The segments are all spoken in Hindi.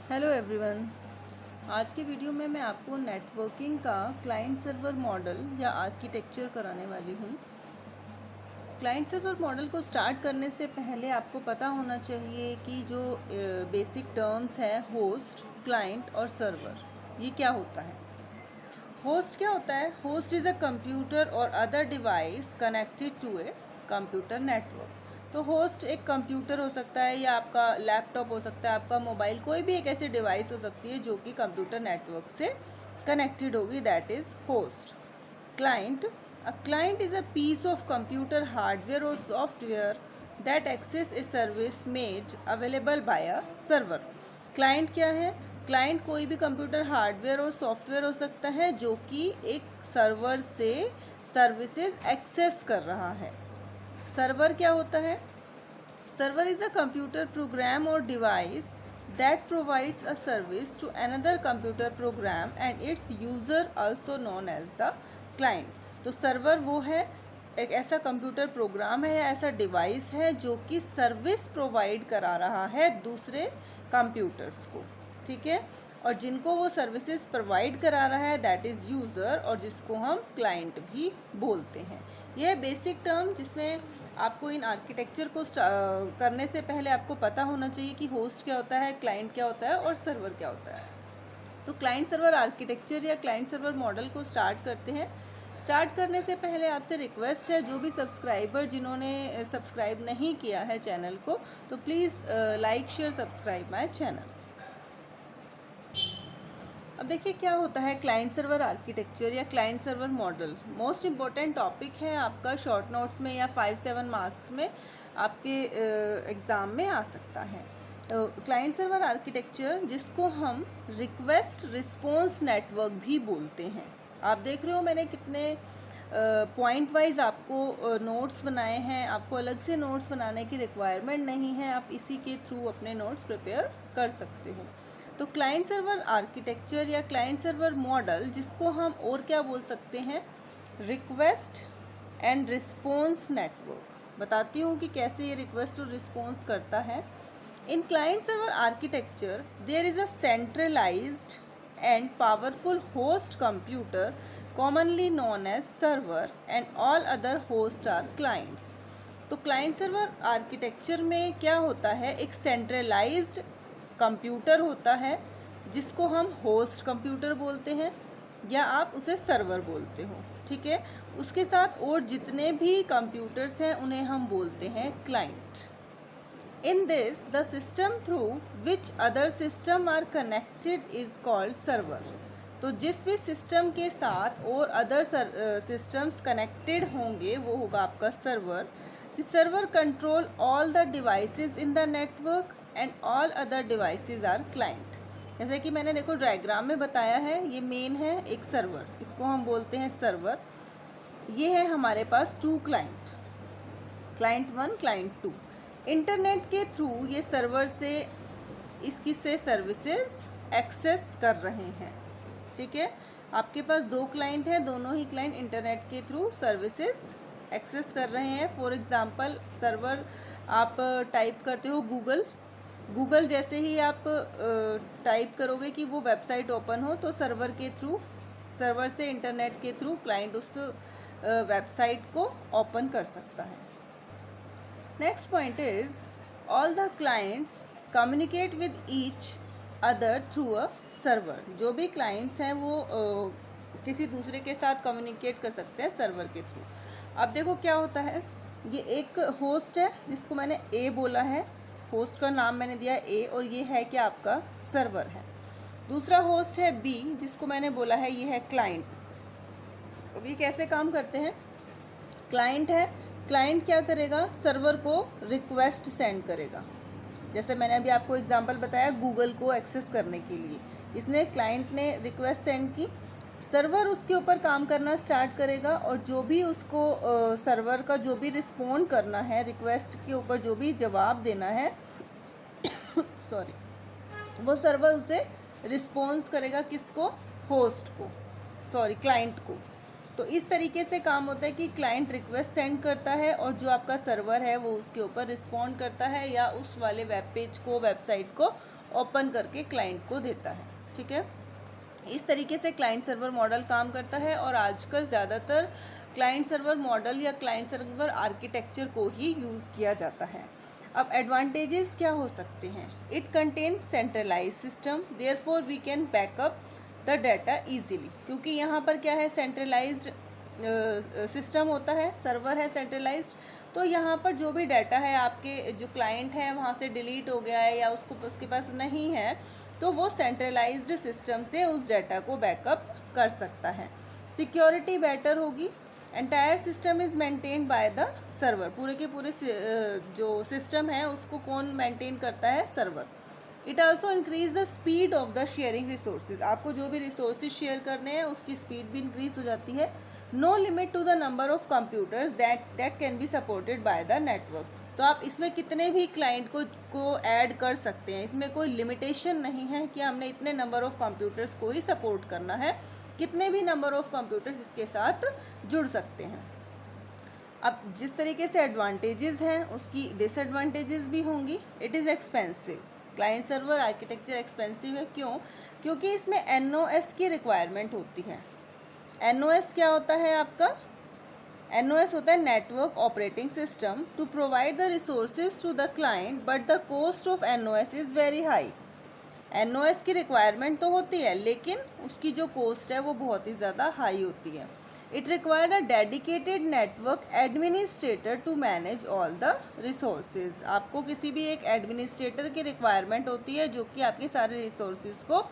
Hello everyone. आज के वीडियो में मैं आपको नेटवर्किंग का क्लाइंट सर्वर मॉडल या आर्किटेक्चर कराने वाली हूँ। क्लाइंट सर्वर मॉडल को स्टार्ट करने से पहले आपको पता होना चाहिए कि जो बेसिक टर्म्स है होस्ट, क्लाइंट और सर्वर, ये क्या होता है। होस्ट क्या होता है? होस्ट इज़ अ कंप्यूटर और other device connected to a computer network. तो होस्ट एक कंप्यूटर हो सकता है या आपका लैपटॉप हो सकता है, आपका मोबाइल, कोई भी एक ऐसी डिवाइस हो सकती है जो कि कंप्यूटर नेटवर्क से कनेक्टेड होगी, that is host. Client, a client is a piece of computer hardware और software that access a service made available by a server. Client क्या है? क्लाइंट कोई भी कंप्यूटर हार्डवेयर और सॉफ्टवेयर हो सकता है जो कि एक सर्वर से सर्विसेज एक्सेस कर रहा है। सर्वर क्या होता है? Server is a computer program और device that provides a service to another computer program and its user also known as the client. तो सर्वर वो है, एक ऐसा कंप्यूटर प्रोग्राम है या ऐसा डिवाइस है जो कि सर्विस प्रोवाइड करा रहा है दूसरे कंप्यूटर्स को, ठीक है। और जिनको वो सर्विसेज प्रोवाइड करा रहा है दैट इज़ यूज़र, और जिसको हम क्लाइंट भी बोलते हैं। यह बेसिक टर्म जिसमें आपको इन आर्किटेक्चर को करने से पहले आपको पता होना चाहिए कि होस्ट क्या होता है, क्लाइंट क्या होता है और सर्वर क्या होता है। तो क्लाइंट सर्वर आर्किटेक्चर या क्लाइंट सर्वर मॉडल को स्टार्ट करते हैं। स्टार्ट करने से पहले आपसे रिक्वेस्ट है, जो भी सब्सक्राइबर जिन्होंने सब्सक्राइब नहीं किया है चैनल को, तो please like share subscribe my channel. अब देखिए क्या होता है क्लाइंट सर्वर आर्किटेक्चर या client server model. Most important topic है आपका शॉर्ट नोट्स में या 5-7 मार्क्स में आपके एग्ज़ाम में आ सकता है। क्लाइंट सर्वर आर्किटेक्चर जिसको हम रिक्वेस्ट रिस्पॉन्स नेटवर्क भी बोलते हैं। आप देख रहे हो मैंने कितने पॉइंट वाइज आपको नोट्स बनाए हैं। आपको अलग से नोट्स बनाने की रिक्वायरमेंट नहीं है, आप इसी के थ्रू अपने नोट्स प्रिपेयर कर सकते हो। तो क्लाइंट सर्वर आर्किटेक्चर या क्लाइंट सर्वर मॉडल जिसको हम और क्या बोल सकते हैं, रिक्वेस्ट एंड रिस्पॉन्स नेटवर्क। बताती हूँ कि कैसे ये रिक्वेस्ट और रिस्पॉन्स करता है। In client server architecture there is a centralised and powerful host computer commonly known as server and all other hosts are clients। तो क्लाइंट सर्वर आर्किटेक्चर में क्या होता है, एक सेंट्रलाइज्ड कंप्यूटर होता है जिसको हम होस्ट कंप्यूटर बोलते हैं या आप उसे सर्वर बोलते हो, ठीक है। उसके साथ और जितने भी कंप्यूटर्स हैं उन्हें हम बोलते हैं client. In this, the system through which other system are connected is called server। तो जिस भी सिस्टम के साथ और अदर सिस्टम्स कनेक्टेड होंगे वो होगा आपका server. The server control all the devices in the network and all other devices are client. जैसे कि मैंने देखो डायग्राम में बताया है, ये मेन है एक सर्वर, इसको हम बोलते हैं सर्वर। ये है हमारे पास 2 क्लाइंट, क्लाइंट 1 क्लाइंट 2। इंटरनेट के थ्रू ये सर्वर से इसकी से सर्विसेज एक्सेस कर रहे हैं, ठीक है। आपके पास 2 क्लाइंट हैं, दोनों ही क्लाइंट इंटरनेट के थ्रू सर्विसेज एक्सेस कर रहे हैं। फॉर एग्जांपल सर्वर आप टाइप करते हो गूगल, गूगल जैसे ही आप टाइप करोगे कि वो वेबसाइट ओपन हो तो सर्वर के थ्रू, सर्वर से इंटरनेट के थ्रू क्लाइंट उस वेबसाइट को ओपन कर सकता है। Next point is all the clients communicate with each other through a server। जो भी clients हैं वो किसी दूसरे के साथ कम्युनिकेट कर सकते हैं सर्वर के थ्रू। अब देखो क्या होता है, ये एक होस्ट है जिसको मैंने ए बोला है, होस्ट का नाम मैंने दिया ए, और ये है क्या आपका सर्वर है। दूसरा होस्ट है बी जिसको मैंने बोला है ये है क्लाइंट। अब ये कैसे काम करते हैं, क्लाइंट है, क्लाइंट क्या करेगा, सर्वर को रिक्वेस्ट सेंड करेगा। जैसे मैंने अभी आपको एग्जांपल बताया गूगल को एक्सेस करने के लिए, इसने क्लाइंट ने रिक्वेस्ट सेंड की, सर्वर उसके ऊपर काम करना स्टार्ट करेगा और जो भी उसको सर्वर का जो भी रिस्पोंड करना है, रिक्वेस्ट के ऊपर जो भी जवाब देना है सॉरी, वो सर्वर उसे रिस्पॉन्स करेगा, किसको, होस्ट को, सॉरी क्लाइंट को। तो इस तरीके से काम होता है कि क्लाइंट रिक्वेस्ट सेंड करता है और जो आपका सर्वर है वो उसके ऊपर रिस्पॉन्ड करता है या उस वाले वेब पेज को, वेबसाइट को ओपन करके क्लाइंट को देता है। ठीक है, इस तरीके से क्लाइंट सर्वर मॉडल काम करता है और आजकल ज़्यादातर क्लाइंट सर्वर मॉडल या क्लाइंट सर्वर आर्किटेक्चर को ही यूज़ किया जाता है। अब एडवांटेजेस क्या हो सकते हैं? It contain centralize system, therefore we can backup the data easily, क्योंकि यहाँ पर क्या है, सेंट्रलाइज्ड सिस्टम होता है, सर्वर है सेंट्रलाइज्ड, तो यहाँ पर जो भी डाटा है आपके जो क्लाइंट है वहाँ से डिलीट हो गया है या उसके पास नहीं है, तो वो सेंट्रलाइज्ड सिस्टम से उस डाटा को बैकअप कर सकता है। सिक्योरिटी बेटर होगी। Entire system is maintained by the server, पूरे के पूरे जो सिस्टम है उसको कौन मेंटेन करता है? Server. It also increase the speed of the sharing resources, आपको जो भी रिसोर्सेज शेयर करने हैं उसकी स्पीड भी इंक्रीज हो जाती है। No limit to the number of computers that can be supported by the network, तो आप इसमें कितने भी क्लाइंट को ऐड कर सकते हैं, इसमें कोई लिमिटेशन नहीं है कि हमने इतने नंबर ऑफ कंप्यूटर्स को ही सपोर्ट करना है, कितने भी नंबर ऑफ कंप्यूटर्स इसके साथ जुड़ सकते हैं। अब जिस तरीके से एडवांटेजेस हैं उसकी डिसएडवांटेजेस भी होंगी। It is expensive, client server architecture expensive है। क्यों? क्योंकि इसमें NOS की रिक्वायरमेंट होती है। NOS क्या होता है आपका? NOS होता है network operating system to provide the resources to the client, but the cost of NOS is very high. NOS की रिक्वायरमेंट तो होती है लेकिन उसकी जो कॉस्ट है वो बहुत ही ज़्यादा हाई होती है। It required a dedicated network administrator to manage all the resources, आपको किसी भी एक एडमिनिस्ट्रेटर की रिक्वायरमेंट होती है जो कि आपके सारे रिसोर्सेज को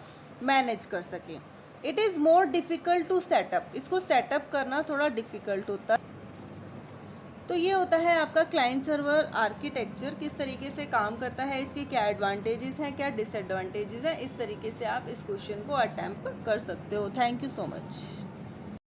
मैनेज कर सके। It is more difficult to setup, इसको सेटअप करना थोड़ा डिफ़िकल्ट होता है। तो ये होता है आपका क्लाइंट सर्वर आर्किटेक्चर, किस तरीके से काम करता है, इसके क्या एडवांटेजेस हैं, क्या डिसएडवांटेजेस हैं, इस तरीके से आप इस क्वेश्चन को अटेम्प्ट कर सकते हो। Thank you so much.